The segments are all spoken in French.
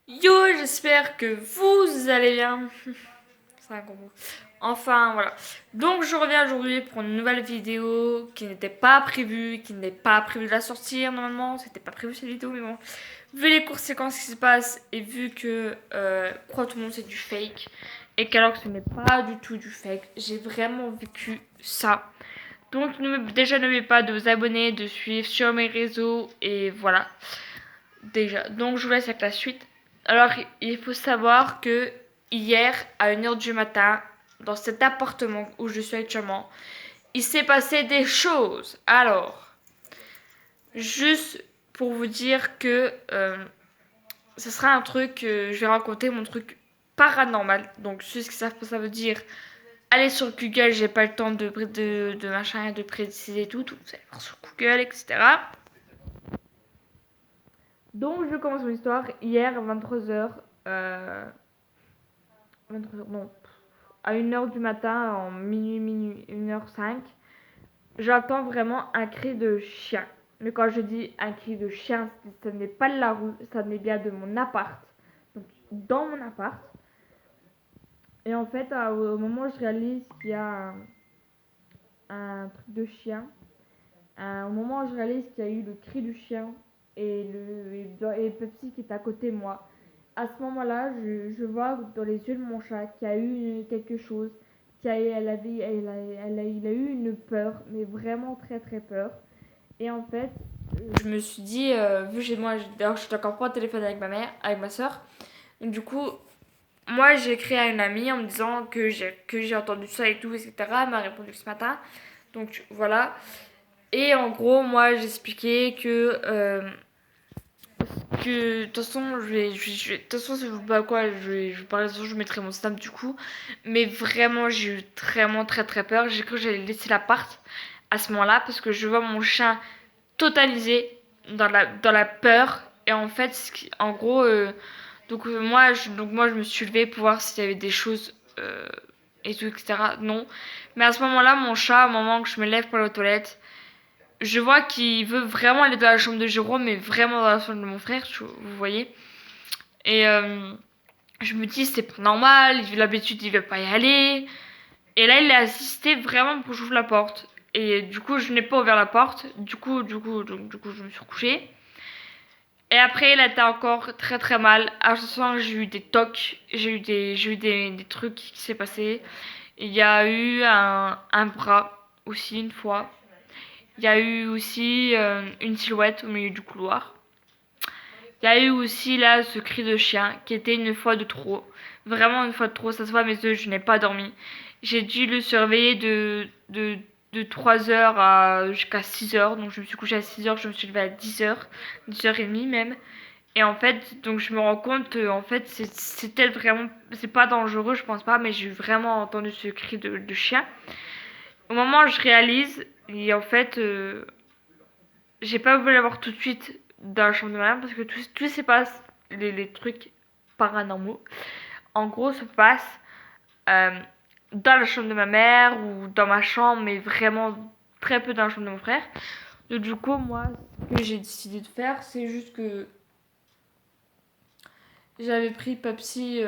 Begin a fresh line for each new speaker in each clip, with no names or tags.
Yo, j'espère que vous allez bien. C'est un gros mot. Enfin, voilà. Donc, je reviens aujourd'hui pour une nouvelle vidéo qui n'était pas prévue, qui n'est pas prévu de la sortir normalement. C'était pas prévu cette vidéo, mais bon. Vu les conséquences qui se passent et vu que croit tout le monde c'est du fake et qu'alors que ce n'est pas du tout du fake, j'ai vraiment vécu ça. Donc, déjà, n'oubliez pas de vous abonner, de suivre sur mes réseaux et voilà. Déjà, donc je vous laisse avec la suite. Alors, il faut savoir que hier, à 1h du matin, dans cet appartement où je suis actuellement, il s'est passé des choses. Alors, juste pour vous dire que ce sera un truc, je vais raconter mon truc paranormal. Donc, ce que ça veut dire, allez sur Google, j'ai pas le temps de machin, de préciser tout, vous allez voir sur Google, etc. Donc, je commence mon histoire. Hier, 23h, 23h, non, à 1h du matin, en minuit, 1h05, j'entends vraiment un cri de chien. Mais quand je dis un cri de chien, ce n'est pas de la rue, ça n'est bien de mon appart. Donc, dans mon appart. Et en fait, au moment où je réalise qu'il y a un truc de chien, au moment où je réalise qu'il y a eu le cri du chien et Pepsi qui est à côté de moi, à ce moment-là, je vois dans les yeux de mon chat qu'il y a eu quelque chose, il a eu une peur, mais vraiment très très peur. Et en fait, je me suis dit, vu que moi, d'ailleurs, je suis encore pas au téléphone avec ma mère, avec ma soeur, donc du coup, moi j'ai écrit à une amie en me disant que j'ai entendu ça et tout, etc. Elle m'a répondu ce matin, donc voilà. Et en gros, moi j'expliquais que de toute façon, de toute façon, c'est pas quoi, je vais parler de toute façon, je mettrai mon snap du coup. Mais vraiment, j'ai eu vraiment très très peur. J'ai cru que j'allais laisser l'appart à ce moment-là parce que je vois mon chien totalisé dans la peur. Et en fait, en gros, moi je me suis levée pour voir s'il y avait des choses et tout, etc. Non. Mais à ce moment-là, mon chat, au moment que je me lève pour aller aux toilettes, je vois qu'il veut vraiment aller dans la chambre de Jérôme, mais vraiment dans la chambre de mon frère, vous voyez. Et je me dis, c'est pas normal, l'habitude, il veut pas y aller. Et là, il a assisté vraiment pour que j'ouvre la porte. Et du coup, je n'ai pas ouvert la porte. Du coup, je me suis recouchée. Et après, il a été encore très très mal. À ce soir, j'ai eu des tocs, j'ai eu des trucs qui s'est passé. Il y a eu un bras aussi une fois. Il y a eu aussi une silhouette au milieu du couloir. Il y a eu aussi là ce cri de chien qui était une fois de trop. Vraiment une fois de trop. Ça se voit à mes yeux, je n'ai pas dormi. J'ai dû le surveiller de 3h jusqu'à 6h. Donc je me suis couchée à 6h, je me suis levée à 10h, 10h30 même. Et en fait, donc je me rends compte que en fait, c'était vraiment. C'est pas dangereux, je pense pas, mais j'ai vraiment entendu ce cri de chien. Au moment où je réalise, et en fait, j'ai pas voulu l'avoir tout de suite dans la chambre de ma mère parce que tout se passe, les trucs paranormaux, en gros, se passent euh, dans la chambre de ma mère ou dans ma chambre, mais vraiment très peu dans la chambre de mon frère. Donc, du coup, moi, ce que j'ai décidé de faire, c'est juste que j'avais pris Pepsi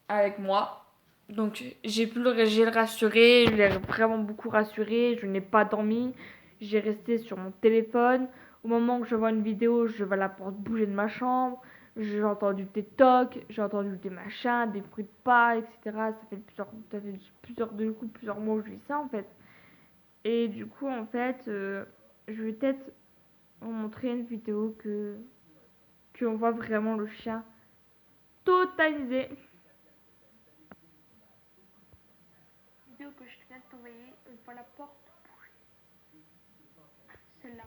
avec moi. Donc, j'ai le rassuré, je l'ai vraiment beaucoup rassuré, je n'ai pas dormi, j'ai resté sur mon téléphone. Au moment où je vois une vidéo, je vois la porte bouger de ma chambre, j'ai entendu des tocs, j'ai entendu des machins, des bruits de pas, etc. Ça fait plusieurs mois que je vis ça en fait. Et du coup, en fait, je vais peut-être vous montrer une vidéo qu'on voit vraiment le chien totalisé. Vidéo que je viens de t'envoyer, on voit la porte bouger. Celle-là,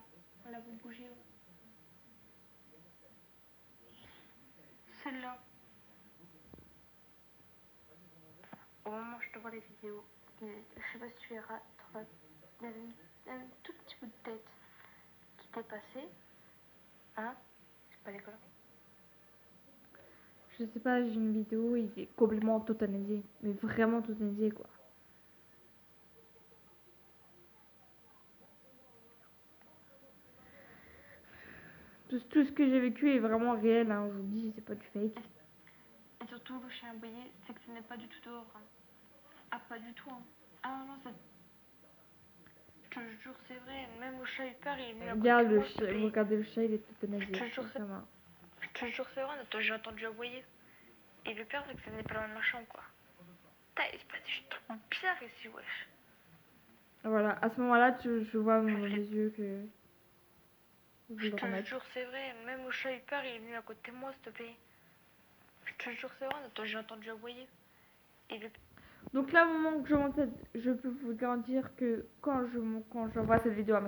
on la voit bouger. Celle-là. Au moment où je te vois les vidéos, je sais pas si tu verras, il y avait un tout petit bout de tête qui t'est passé. Hein? C'est pas dégueulasse. Je sais pas, j'ai une vidéo, il est complètement totalisé. Mais vraiment totalisé quoi. tout ce que j'ai vécu est vraiment réel, hein, je vous dis, c'est pas du fake.
Et surtout, le chien aboyé, c'est que ce n'est pas du tout dehors. Hein. Ah, pas du tout. Hein. Ah non, ça. Je te jure, c'est vrai. Même le chat, il peur, il est venu à côté
Regarde
de
le
moi, s'il te
chat,
plaît.
regardez le chat, il est euthanasié.
Je te jure, c'est
vraiment.
Je te jure, c'est vrai. Attends, j'ai entendu aboyer. Et le pire, c'est que ce n'est pas dans ma chambre, quoi. Putain, il se passe des trucs bizarres ici, wesh.
Voilà, à ce moment-là, je vois dans mes yeux que je
Je
le
te
remettre.
jure, c'est vrai. Même le chat, il peur, il est venu à côté de moi, s'il te plaît. Je te jure, c'est vrai. Attends, j'ai entendu aboyer. Et le
Donc là, au moment que je monte je peux vous garantir que quand j'envoie cette vidéo à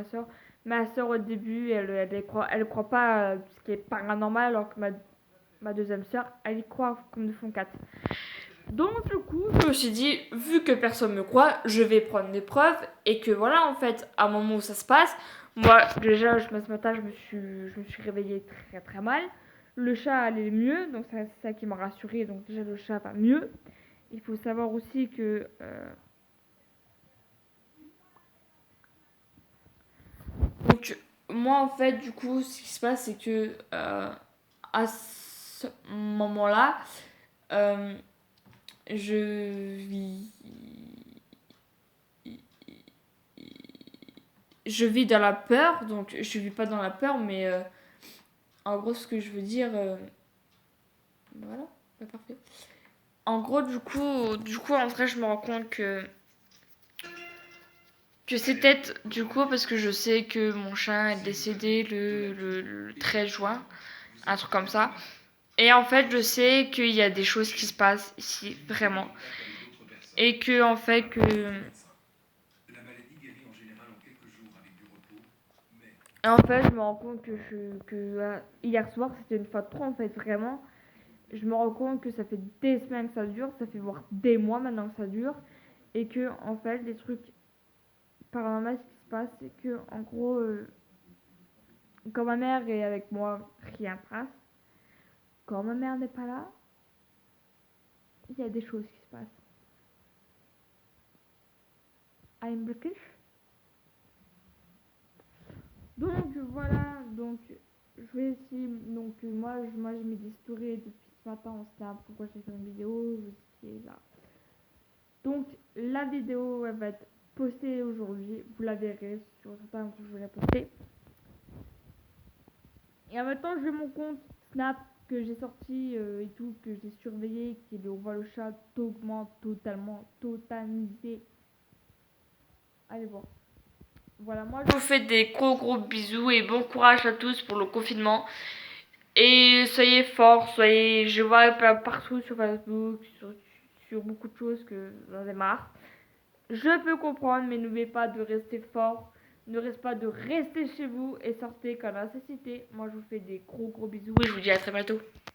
ma soeur au début, elle croit pas à ce qui est paranormal, alors que ma deuxième soeur, elle y croit comme de fond 4. Donc du coup, je me suis dit, vu que personne me croit, je vais prendre des preuves et que voilà, en fait, à un moment où ça se passe, moi déjà, ce matin, je me suis réveillée très très mal. Le chat allait mieux, donc c'est ça qui m'a rassurée. Donc déjà, le chat va mieux. Il faut savoir aussi que donc moi en fait du coup ce qui se passe c'est que à ce moment-là euh, je vis je vis dans la peur, donc je vis pas dans la peur, mais en gros ce que je veux dire voilà, bah, parfait. En gros du coup en vrai je me rends compte que c'est peut-être du coup parce que je sais que mon chat est décédé le 13 juin, un truc comme ça. Et en fait, je sais qu'il y a des choses qui se passent ici, vraiment. Et que, en fait, que. Et en fait, je me rends compte hier soir, c'était une fois de trop, en fait, vraiment. Je me rends compte que ça fait des semaines que ça dure, ça fait voire des mois maintenant que ça dure. Et que, en fait, les trucs paranormaux, ce qui se passe, c'est que, en gros, quand ma mère est avec moi, rien passe. Quand ma mère n'est pas là, il y a des choses qui se passent. I'm British. Donc voilà, donc je vais essayer. Donc moi je mets des stories depuis ce matin en snap. Pourquoi j'ai fait une vidéo, je sais là. Donc la vidéo elle va être postée aujourd'hui. Vous la verrez sur certains que je vais la poster. Et en même temps j'ai mon compte snap que j'ai sorti et tout, que j'ai surveillé, qui est le voit le chat augmente totalement, totanisé. Allez voir. Voilà, moi je vous fais des gros bisous et bon courage à tous pour le confinement. Et soyez forts, soyez. Je vois partout sur Facebook, sur beaucoup de choses que j'en ai marre. Je peux comprendre, mais n'oubliez pas de rester fort. Ne reste pas de rester chez vous et sortez quand la nécessité. Moi je vous fais des gros bisous et je vous dis à très bientôt.